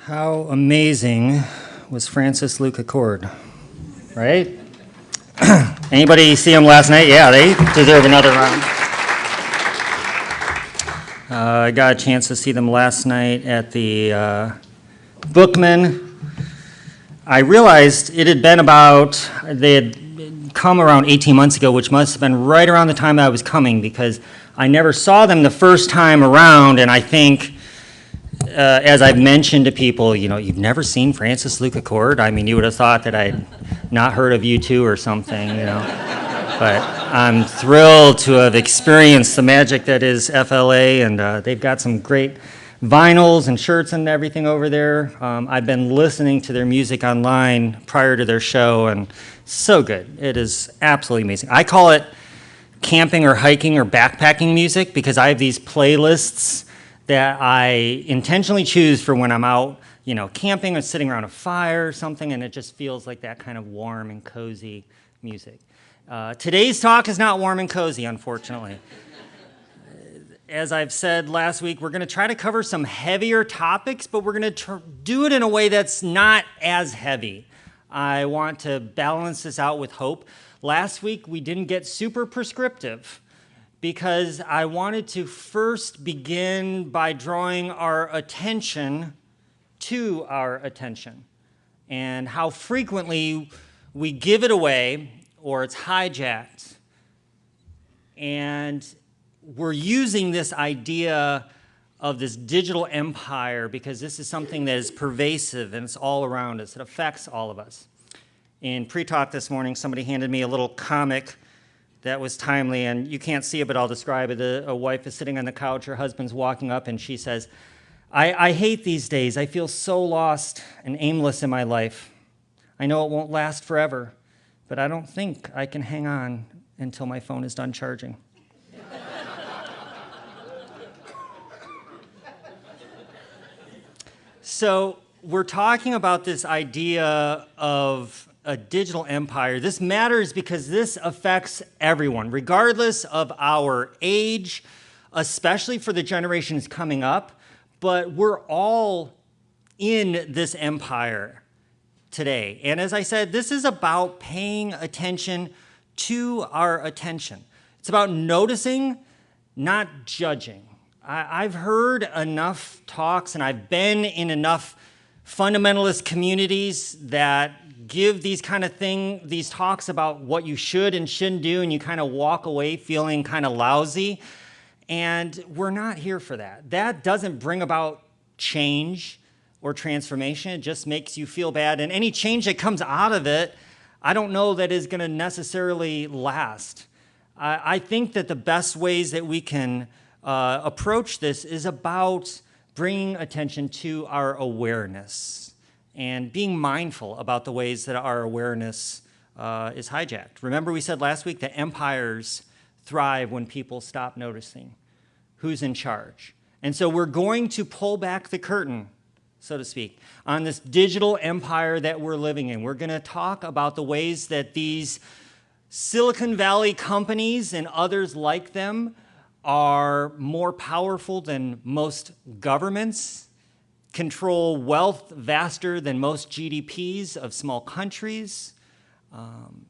How amazing was Francis Luca Cord, right? Anybody see him last night? Yeah, they deserve another round. I got a chance to see them last night at the Bookman. I realized it had been they had come around 18 months ago, which must have been right around the time I was coming, because I never saw them the first time around, and I think, as I've mentioned to people, you've never seen Francis Luca Cord? I mean, you would have thought that I'd not heard of U2 or something, But I'm thrilled to have experienced the magic that is FLA, and they've got some great vinyls and shirts and everything over there. I've been listening to their music online prior to their show, and so good. It is absolutely amazing. I call it camping or hiking or backpacking music because I have these playlists that I intentionally choose for when I'm out, camping or sitting around a fire or something, and it just feels like that kind of warm and cozy music. Today's talk is not warm and cozy, unfortunately. As I've said last week, we're going to try to cover some heavier topics, but we're going to do it in a way that's not as heavy. I want to balance this out with hope. Last week, we didn't get super prescriptive because I wanted to first begin by drawing our attention to our attention and how frequently we give it away or it's hijacked. And we're using this idea of this digital empire because this is something that is pervasive and it's all around us. It affects all of us. In pre-talk this morning, somebody handed me a little comic that was timely, and you can't see it, but I'll describe it. A wife is sitting on the couch, her husband's walking up, and she says, I hate these days. I feel so lost and aimless in my life. I know it won't last forever, but I don't think I can hang on until my phone is done charging. So we're talking about this idea of a digital empire. This matters because this affects everyone, regardless of our age, especially for the generations coming up. But we're all in this empire today. And as I said, this is about paying attention to our attention. It's about noticing, not judging. I've heard enough talks, and I've been in enough fundamentalist communities that give these talks about what you should and shouldn't do, and you kind of walk away feeling kind of lousy. And we're not here for that. That doesn't bring about change or transformation. It just makes you feel bad. And any change that comes out of it, I don't know that is going to necessarily last. I think that the best ways that we can approach this is about bringing attention to our awareness and being mindful about the ways that our awareness is hijacked. Remember we said last week that empires thrive when people stop noticing who's in charge. And so we're going to pull back the curtain, so to speak, on this digital empire that we're living in. We're going to talk about the ways that these Silicon Valley companies and others like them are more powerful than most governments, control wealth vaster than most GDPs of small countries,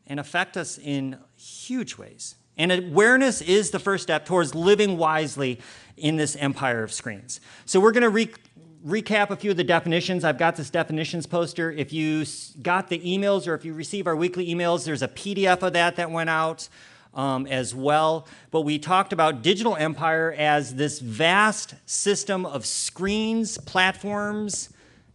and affect us in huge ways. And awareness is the first step towards living wisely in this empire of screens. So we're going to recap a few of the definitions. I've got this definitions poster. If you got the emails or if you receive our weekly emails, there's a PDF of that went out as well. But we talked about digital empire as this vast system of screens, platforms,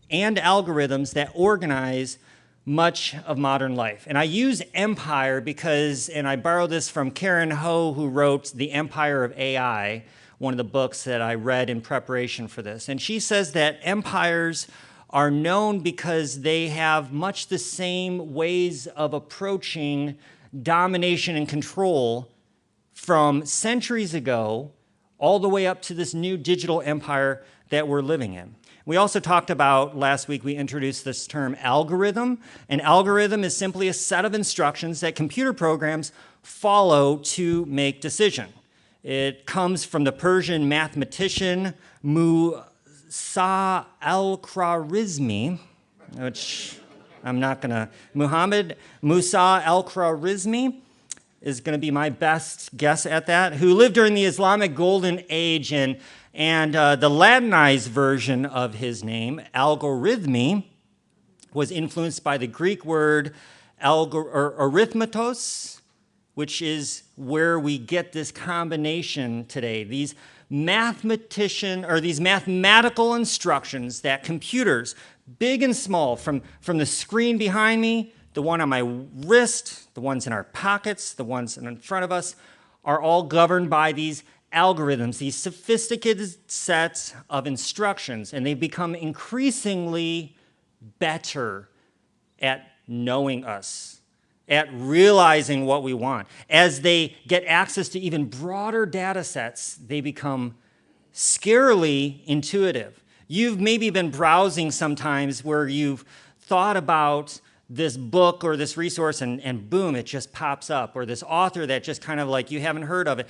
and algorithms that organize much of modern life. And I use empire because, and I borrow this from Karen Ho, who wrote The Empire of AI, one of the books that I read in preparation for this. And she says that empires are known because they have much the same ways of approaching domination and control from centuries ago all the way up to this new digital empire that we're living in. We also talked about, last week we introduced this term algorithm. An algorithm is simply a set of instructions that computer programs follow to make decisions. It comes from the Persian mathematician al-Khwarizmi, which I'm not going to, Muhammad Musa al-Khwarizmi is going to be my best guess at that, who lived during the Islamic Golden Age, and the Latinized version of his name, algorithmi, was influenced by the Greek word arithmetos, which is where we get this combination today. These mathematical instructions that computers, big and small, from the screen behind me, the one on my wrist, the ones in our pockets, the ones in front of us, are all governed by these algorithms, these sophisticated sets of instructions, and they become increasingly better at knowing us, at realizing what we want. As they get access to even broader data sets, they become scarily intuitive. You've maybe been browsing sometimes where you've thought about this book or this resource and boom, it just pops up, or this author that just kind of like you haven't heard of it.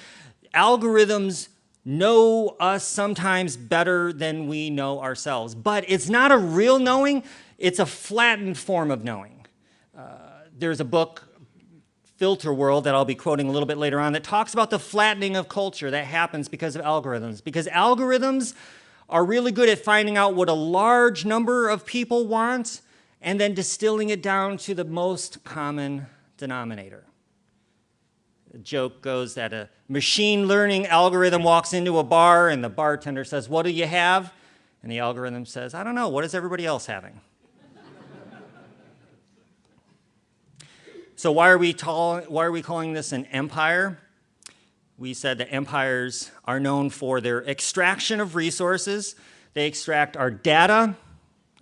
Algorithms know us sometimes better than we know ourselves, but it's not a real knowing, it's a flattened form of knowing. There's a book, Filter World, that I'll be quoting a little bit later on, that talks about the flattening of culture that happens because of algorithms. Because algorithms are really good at finding out what a large number of people want and then distilling it down to the most common denominator. The joke goes that a machine learning algorithm walks into a bar and the bartender says, "What do you have?" And the algorithm says, "I don't know, what is everybody else having?" So why are we calling this an empire? We said that empires are known for their extraction of resources. They extract our data,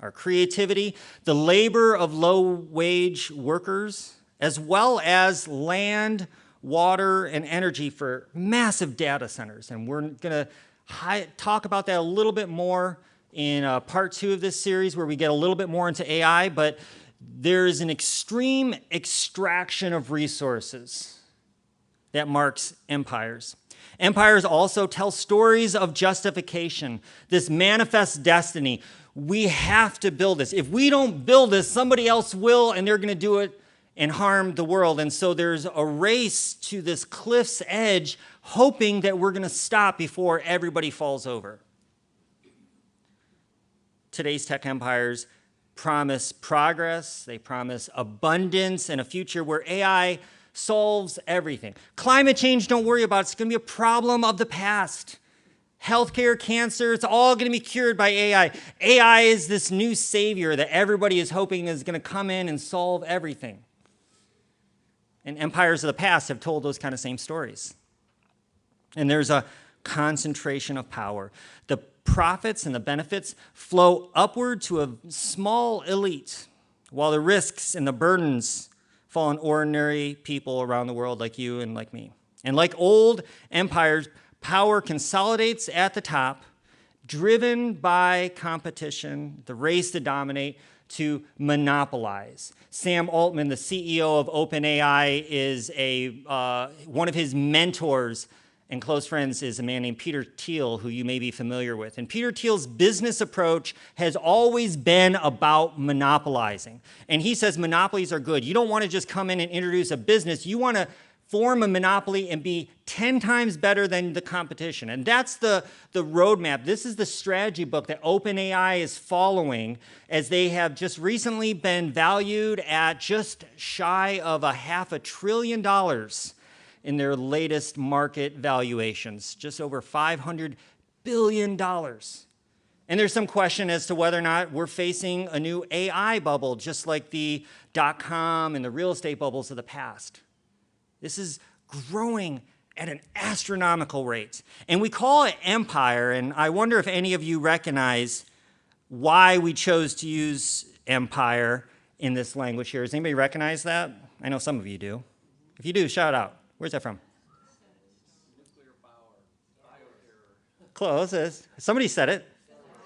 our creativity, the labor of low-wage workers, as well as land, water, and energy for massive data centers. And we're going to talk about that a little bit more in part 2 of this series, where we get a little bit more into AI, but there is an extreme extraction of resources that marks empires. Empires also tell stories of justification, this manifest destiny. We have to build this. If we don't build this, somebody else will, and they're going to do it and harm the world. And so there's a race to this cliff's edge, hoping that we're going to stop before everybody falls over. Today's tech empires promise progress, they promise abundance, and a future where AI solves everything. Climate change, don't worry about it. It's going to be a problem of the past. Healthcare, cancer, it's all going to be cured by AI. AI is this new savior that everybody is hoping is going to come in and solve everything. And empires of the past have told those kind of same stories. And there's a concentration of power. The profits and the benefits flow upward to a small elite, while the risks and the burdens fall on ordinary people around the world like you and like me. And like old empires, power consolidates at the top, driven by competition, the race to dominate, to monopolize. Sam Altman, the CEO of OpenAI, is one of his mentors and close friends is a man named Peter Thiel, who you may be familiar with. And Peter Thiel's business approach has always been about monopolizing. And he says monopolies are good. You don't want to just come in and introduce a business. You want to form a monopoly and be 10 times better than the competition. And that's the roadmap. This is the strategy book that OpenAI is following, as they have just recently been valued at just shy of $500 billion in their latest market valuations, just over $500 billion. And there's some question as to whether or not we're facing a new AI bubble, just like the .com and the real estate bubbles of the past. This is growing at an astronomical rate. And we call it empire, and I wonder if any of you recognize why we chose to use empire in this language here. Does anybody recognize that? I know some of you do. If you do, shout out. Where's that from? Nuclear power. Bioterror. Close. Somebody said it.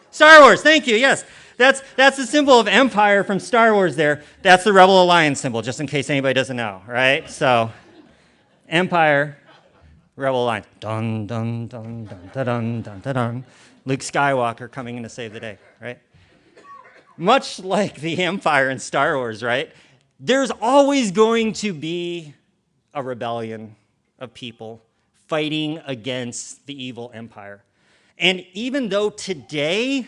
Star Wars, thank you, yes. That's the symbol of empire from Star Wars there. That's the Rebel Alliance symbol, just in case anybody doesn't know, right? So, empire, Rebel Alliance. Dun, dun, dun, dun, dun, dun, dun, dun. Luke Skywalker coming in to save the day, right? Much like the Empire in Star Wars, right? There's always going to be a rebellion of people fighting against the evil empire. And even though today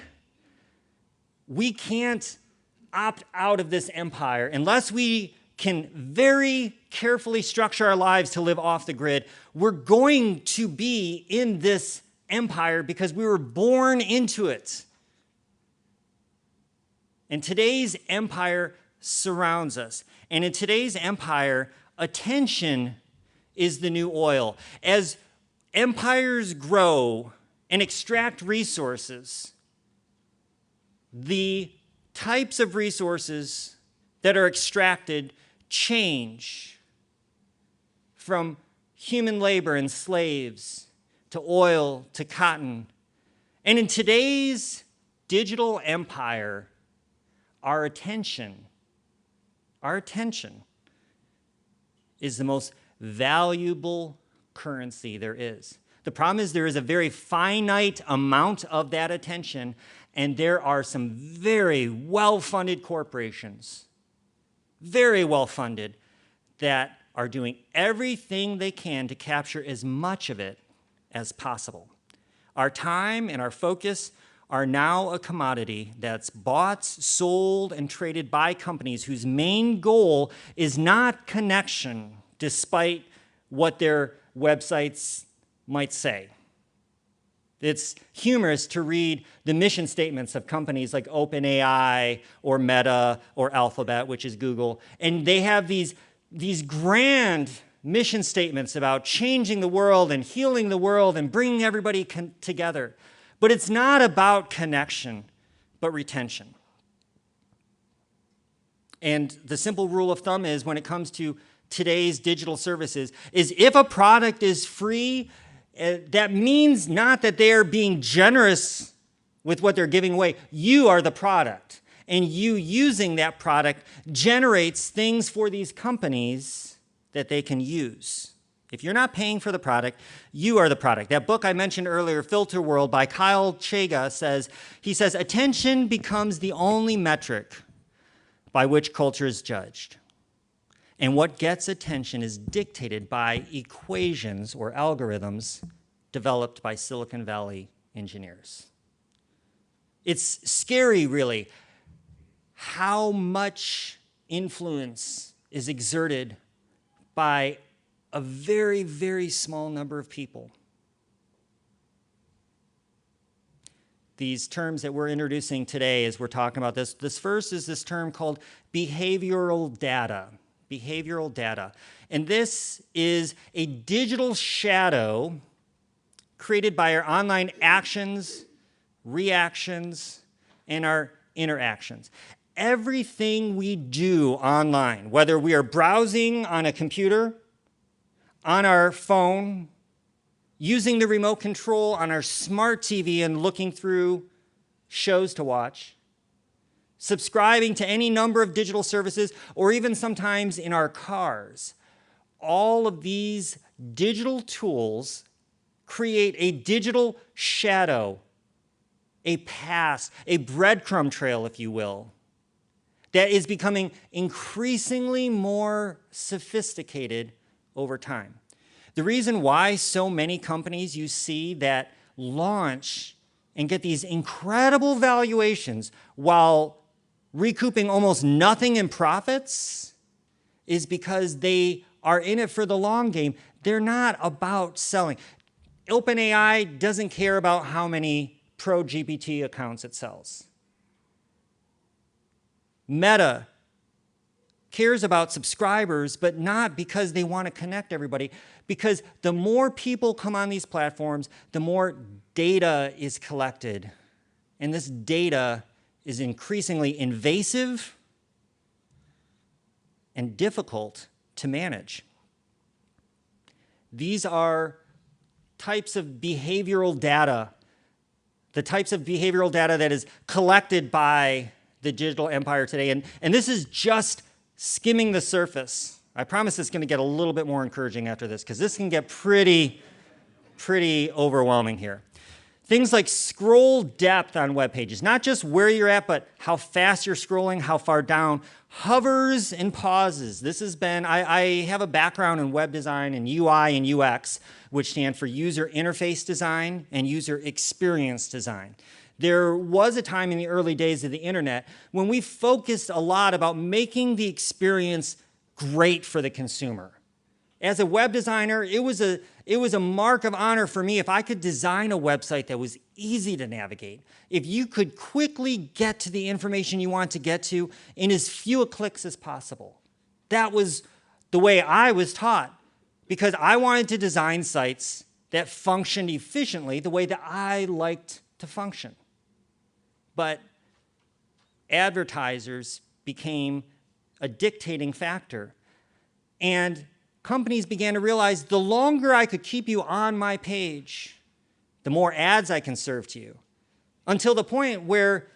we can't opt out of this empire unless we can very carefully structure our lives to live off the grid, we're going to be in this empire because we were born into it. And today's empire surrounds us. And in today's empire, attention is the new oil. As empires grow and extract resources, the types of resources that are extracted change from human labor and slaves to oil to cotton. And in today's digital empire, our attention is the most valuable currency there is. The problem is there is a very finite amount of that attention, and there are some very well-funded corporations, very well-funded, that are doing everything they can to capture as much of it as possible. Our time and our focus are now a commodity that's bought, sold, and traded by companies whose main goal is not connection, despite what their websites might say. It's humorous to read the mission statements of companies like OpenAI or Meta or Alphabet, which is Google, and they have these grand mission statements about changing the world and healing the world and bringing everybody together. But it's not about connection, but retention. And the simple rule of thumb is when it comes to today's digital services is if a product is free, that means not that they are being generous with what they're giving away. You are the product. And you using that product generates things for these companies that they can use. If you're not paying for the product, you are the product. That book I mentioned earlier, Filter World by Kyle Chaga says, attention becomes the only metric by which culture is judged. And what gets attention is dictated by equations or algorithms developed by Silicon Valley engineers. It's scary, really, how much influence is exerted by a very, very small number of people. These terms that we're introducing today as we're talking about this first is this term called behavioral data. Behavioral data. And this is a digital shadow created by our online actions, reactions, and our interactions. Everything we do online, whether we are browsing on a computer, on our phone, using the remote control on our smart TV and looking through shows to watch, subscribing to any number of digital services, or even sometimes in our cars, all of these digital tools create a digital shadow, a past, a breadcrumb trail, if you will, that is becoming increasingly more sophisticated over time. The reason why so many companies you see that launch and get these incredible valuations while recouping almost nothing in profits is because they are in it for the long game. They're not about selling. OpenAI doesn't care about how many Pro GPT accounts it sells. Meta cares about subscribers, but not because they want to connect everybody, because the more people come on these platforms, the more data is collected. And this data is increasingly invasive and difficult to manage. These are types of behavioral data, the types of behavioral data that is collected by the digital empire today. And this is just skimming the surface. I promise it's going to get a little bit more encouraging after this, because this can get pretty overwhelming here. Things like scroll depth on web pages, not just where you're at, but how fast you're scrolling, how far down. Hovers and pauses. This has been, I have a background in web design and UI and UX, which stand for user interface design and user experience design. There was a time in the early days of the internet when we focused a lot about making the experience great for the consumer. As a web designer, it was a mark of honor for me if I could design a website that was easy to navigate, if you could quickly get to the information you want to get to in as few clicks as possible. That was the way I was taught, because I wanted to design sites that functioned efficiently the way that I liked to function. But advertisers became a dictating factor, and companies began to realize the longer I could keep you on my page, the more ads I can serve to you, until the point where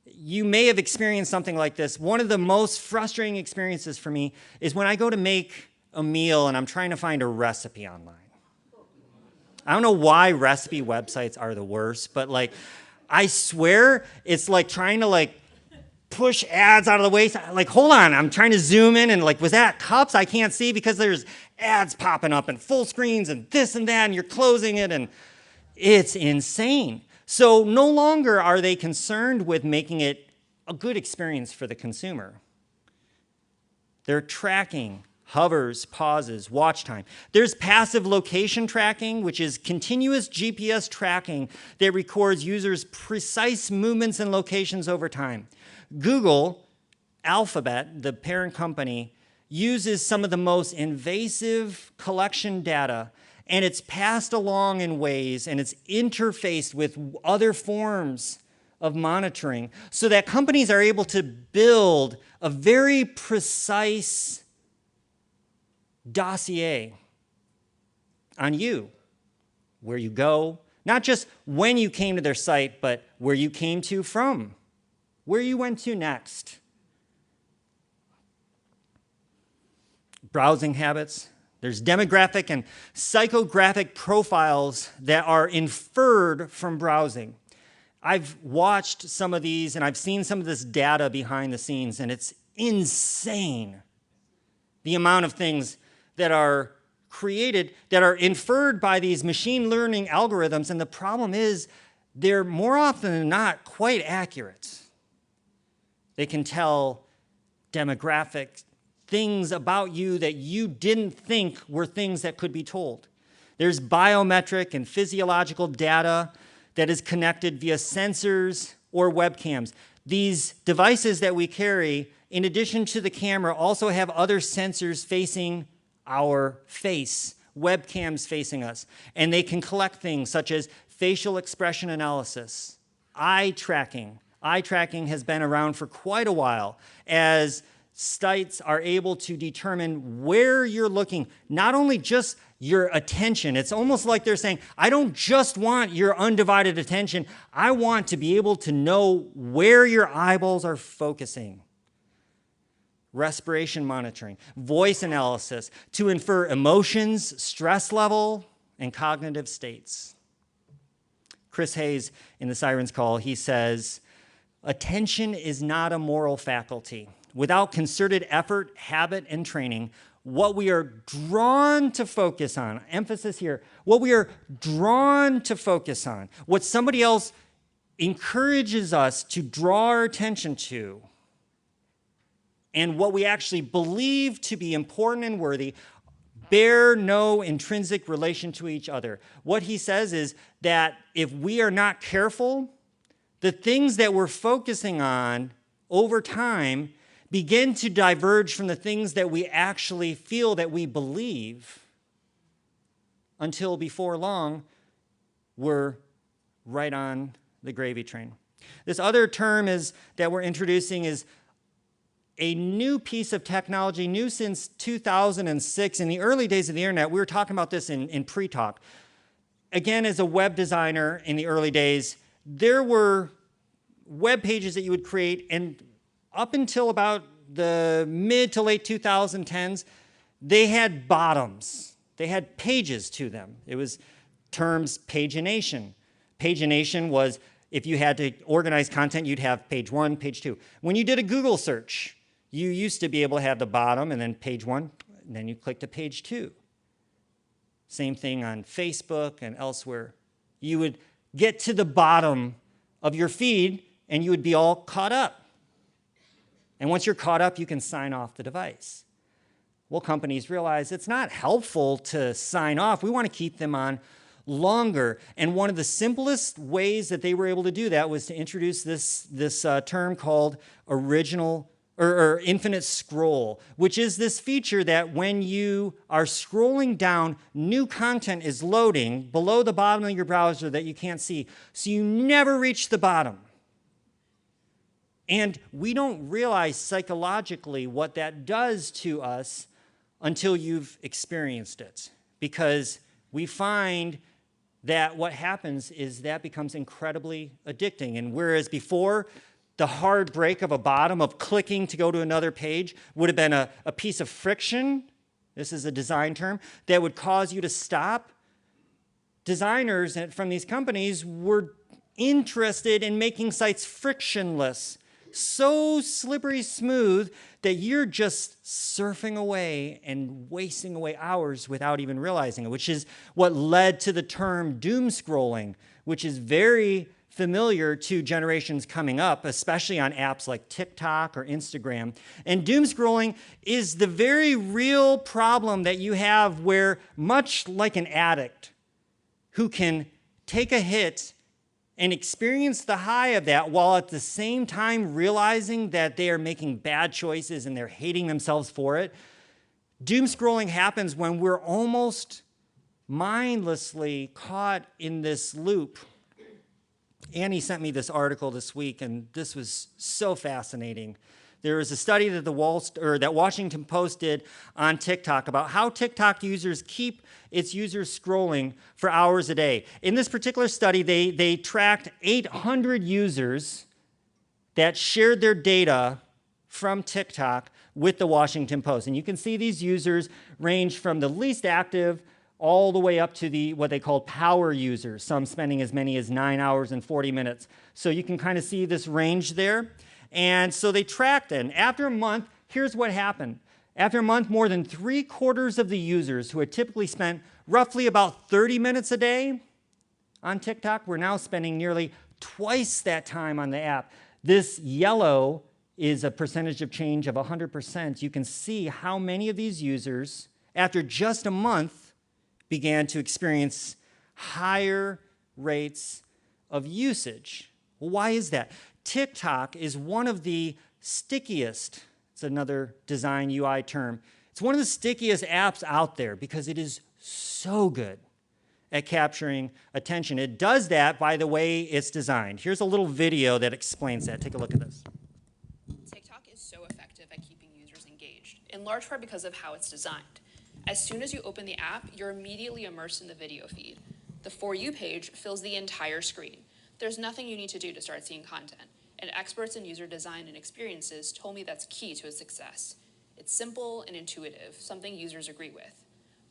you may have experienced something like this. One of the most frustrating experiences for me is when I go to make a meal and I'm trying to find a recipe online. I don't know why recipe websites are the worst, but like, I swear it's like trying to like push ads out of the way. Like, hold on, I'm trying to zoom in and like, was that cups? I can't see because there's ads popping up and full screens and this and that, and you're closing it, and it's insane. So no longer are they concerned with making it a good experience for the consumer. They're tracking hovers, pauses, watch time. There's passive location tracking, which is continuous GPS tracking that records users' precise movements and locations over time. Google, Alphabet, the parent company, uses some of the most invasive collection data, and it's passed along in ways, and it's interfaced with other forms of monitoring so that companies are able to build a very precise dossier on you, where you go, not just when you came to their site, but where you came to from, where you went to next. Browsing habits. There's demographic and psychographic profiles that are inferred from browsing. I've watched some of these and I've seen some of this data behind the scenes, and it's insane the amount of things that are created, that are inferred by these machine learning algorithms, and the problem is they're more often than not quite accurate. They can tell demographic things about you that you didn't think were things that could be told. There's biometric and physiological data that is connected via sensors or webcams. These devices that we carry, in addition to the camera, also have other sensors facing our face, webcams facing us, and they can collect things such as facial expression analysis, eye tracking. Eye tracking has been around for quite a while as sites are able to determine where you're looking, not only just your attention. It's almost like they're saying, I don't just want your undivided attention, I want to be able to know where your eyeballs are focusing. Respiration monitoring, voice analysis to infer emotions, stress level, and cognitive states. Chris Hayes in the Siren's Call, he says, attention is not a moral faculty. Without concerted effort, habit, and training, what we are drawn to focus on, emphasis here, what we are drawn to focus on, what somebody else encourages us to draw our attention to, and what we actually believe to be important and worthy bear no intrinsic relation to each other. What he says is that if we are not careful, the things that we're focusing on over time begin to diverge from the things that we actually feel that we believe, until before long, we're right on the gravy train. This other term that we're introducing is a new piece of technology, new since 2006. In the early days of the internet, we were talking about this in pre-talk. Again, as a web designer in the early days, there were web pages that you would create, and up until about the mid to late 2010s, they had bottoms. They had pages to them. It was terms pagination, Pagination was if you had to organize content, you'd have page 1, page 2. When you did a Google search, you used to be able to have the bottom and then page 1, and then you click to page 2. Same thing on Facebook and elsewhere. You would get to the bottom of your feed and you would be all caught up. And once you're caught up, you can sign off the device. Well, companies realize it's not helpful to sign off. We want to keep them on longer. And one of the simplest ways that they were able to do that was to introduce this term called original or infinite scroll, which is this feature that when you are scrolling down, new content is loading below the bottom of your browser that you can't see. So you never reach the bottom. And we don't realize psychologically what that does to us until you've experienced it. Because we find that what happens is that becomes incredibly addicting. And whereas before, the hard break of a bottom of clicking to go to another page would have been a piece of friction, this is a design term, that would cause you to stop. Designers from these companies were interested in making sites frictionless, so slippery smooth that you're just surfing away and wasting away hours without even realizing it, which is what led to the term doom scrolling, which is very familiar to generations coming up, especially on apps like TikTok or Instagram. And doom scrolling is the very real problem that you have where, much like an addict who can take a hit and experience the high of that while at the same time realizing that they are making bad choices and they're hating themselves for it, doom scrolling happens when we're almost mindlessly caught in this loop. Annie sent me this article this week, and this was so fascinating. There was a study that that Washington Post did on TikTok about how TikTok users keep its users scrolling for hours a day. In this particular study, they tracked 800 users that shared their data from TikTok with the Washington Post. And you can see these users range from the least active all the way up to what they call power users, some spending as many as 9 hours and 40 minutes. So you can kind of see this range there. And so they tracked it. And after a month, here's what happened. After a month, more than 3/4 of the users who had typically spent roughly about 30 minutes a day on TikTok were now spending nearly twice that time on the app. This yellow is a percentage of change of 100%. You can see how many of these users, after just a month, began to experience higher rates of usage. Well, why is that? TikTok is one of the stickiest, it's another design UI term, it's one of the stickiest apps out there because it is so good at capturing attention. It does that by the way it's designed. Here's a little video that explains that. Take a look at this. TikTok is so effective at keeping users engaged, in large part because of how it's designed. As soon as you open the app, you're immediately immersed in the video feed. The For You page fills the entire screen. There's nothing you need to do to start seeing content, and experts in user design and experiences told me that's key to its success. It's simple and intuitive, something users agree with.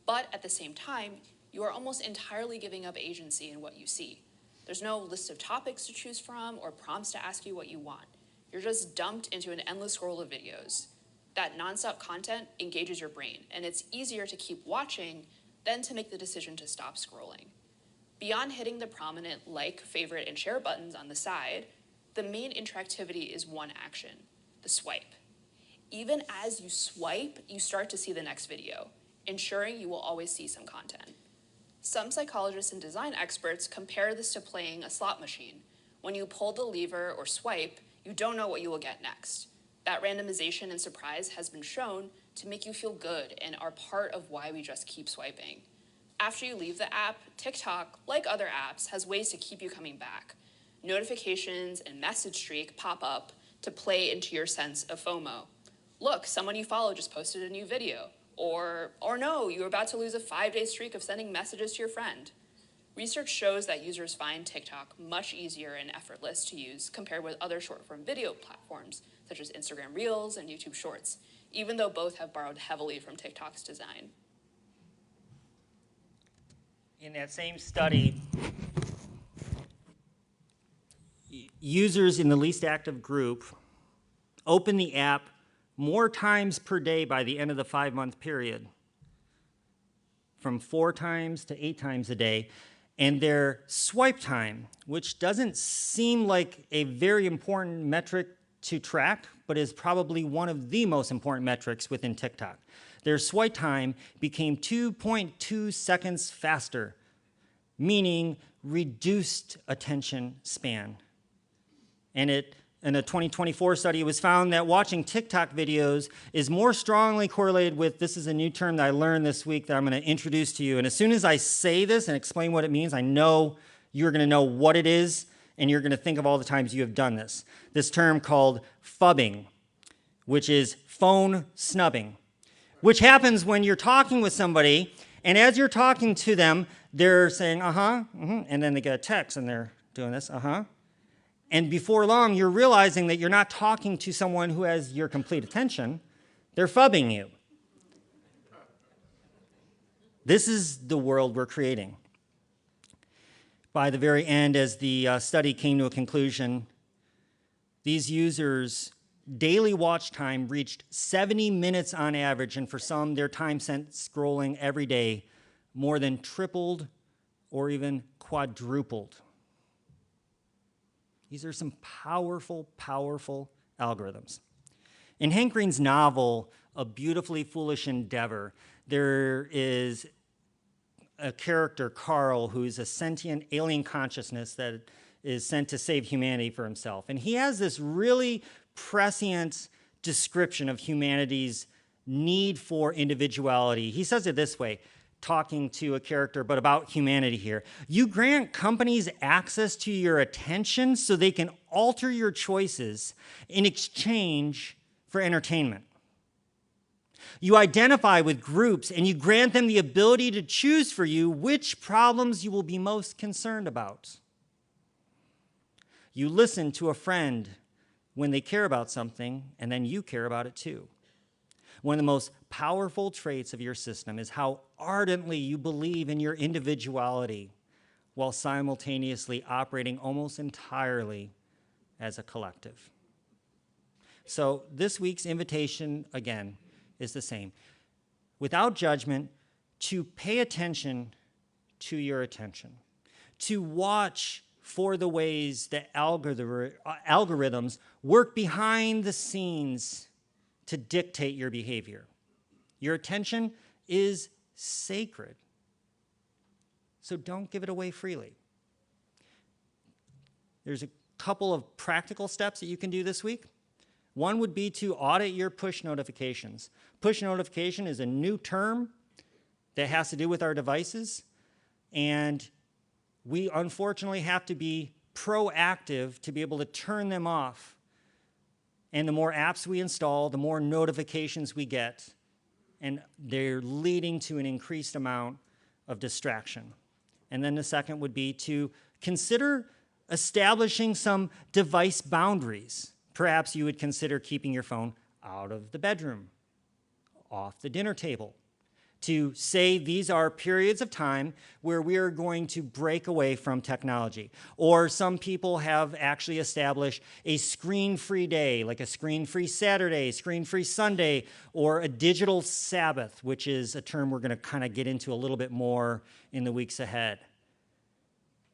But at the same time, you are almost entirely giving up agency in what you see. There's no list of topics to choose from or prompts to ask you what you want. You're just dumped into an endless scroll of videos. That nonstop content engages your brain, and it's easier to keep watching than to make the decision to stop scrolling. Beyond hitting the prominent like, favorite, and share buttons on the side, the main interactivity is one action, the swipe. Even as you swipe, you start to see the next video, ensuring you will always see some content. Some psychologists and design experts compare this to playing a slot machine. When you pull the lever or swipe, you don't know what you will get next. That randomization and surprise has been shown to make you feel good and are part of why we just keep swiping. After you leave the app, TikTok, like other apps, has ways to keep you coming back. Notifications and message streak pop up to play into your sense of FOMO. Look, someone you follow just posted a new video. Or no, you're about to lose a 5-day streak of sending messages to your friend. Research shows that users find TikTok much easier and effortless to use compared with other short-form video platforms, such as Instagram Reels and YouTube Shorts, even though both have borrowed heavily from TikTok's design. In that same study, users in the least active group open the app more times per day by the end of the 5-month period, from 4 times to 8 times a day, and their swipe time, which doesn't seem like a very important metric to track, but is probably one of the most important metrics within TikTok. Their swipe time became 2.2 seconds faster, meaning reduced attention span. And in a 2024 study, it was found that watching TikTok videos is more strongly correlated with, this is a new term that I learned this week that I'm going to introduce to you. And as soon as I say this and explain what it means, I know you're going to know what it is, and you're going to think of all the times you have done this. This term called phubbing, which is phone snubbing, which happens when you're talking with somebody, and as you're talking to them, they're saying, and then they get a text, and they're doing this, And before long, you're realizing that you're not talking to someone who has your complete attention. They're phubbing you. This is the world we're creating. By the very end, as the study came to a conclusion, these users' daily watch time reached 70 minutes on average, and for some, their time spent scrolling every day more than tripled or even quadrupled. These are some powerful, powerful algorithms. In Hank Green's novel, A Beautifully Foolish Endeavor, there is a character, Carl, who's a sentient alien consciousness that is sent to save humanity for himself. And he has this really prescient description of humanity's need for individuality. He says it this way, talking to a character, but about humanity here. You grant companies access to your attention so they can alter your choices in exchange for entertainment. You identify with groups and you grant them the ability to choose for you which problems you will be most concerned about. You listen to a friend when they care about something, and then you care about it too. One of the most powerful traits of your system is how ardently you believe in your individuality while simultaneously operating almost entirely as a collective. So this week's invitation, again, is the same. Without judgment, to pay attention to your attention, to watch for the ways that algorithms work behind the scenes to dictate your behavior. Your attention is sacred, so don't give it away freely. There's a couple of practical steps that you can do this week. One would be to audit your push notifications. Push notification is a new term that has to do with our devices, and we unfortunately have to be proactive to be able to turn them off. And the more apps we install, the more notifications we get, and they're leading to an increased amount of distraction. And then the second would be to consider establishing some device boundaries. Perhaps you would consider keeping your phone out of the bedroom, off the dinner table, to say these are periods of time where we are going to break away from technology. Or some people have actually established a screen-free day, like a screen-free Saturday, screen-free Sunday, or a digital Sabbath, which is a term we're going to kind of get into a little bit more in the weeks ahead.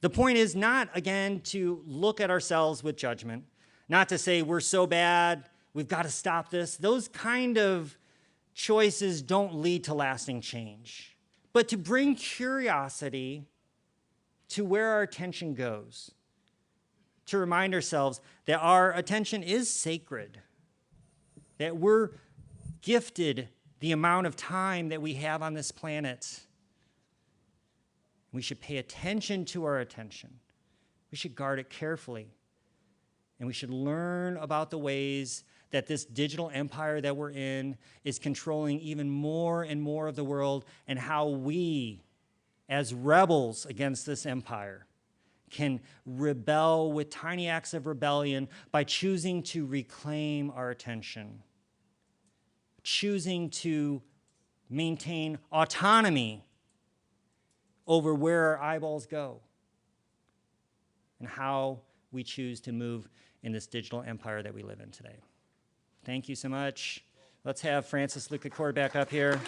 The point is not, again, to look at ourselves with judgment, not to say we're so bad, we've got to stop this. Those kind of choices don't lead to lasting change, but to bring curiosity to where our attention goes, to remind ourselves that our attention is sacred, that we're gifted the amount of time that we have on this planet. We should pay attention to our attention. We should guard it carefully. And we should learn about the ways that this digital empire that we're in is controlling even more and more of the world, and how we, as rebels against this empire, can rebel with tiny acts of rebellion by choosing to reclaim our attention, choosing to maintain autonomy over where our eyeballs go, and how we choose to move in this digital empire that we live in today. Thank you so much. Let's have Francis Lucacord back up here.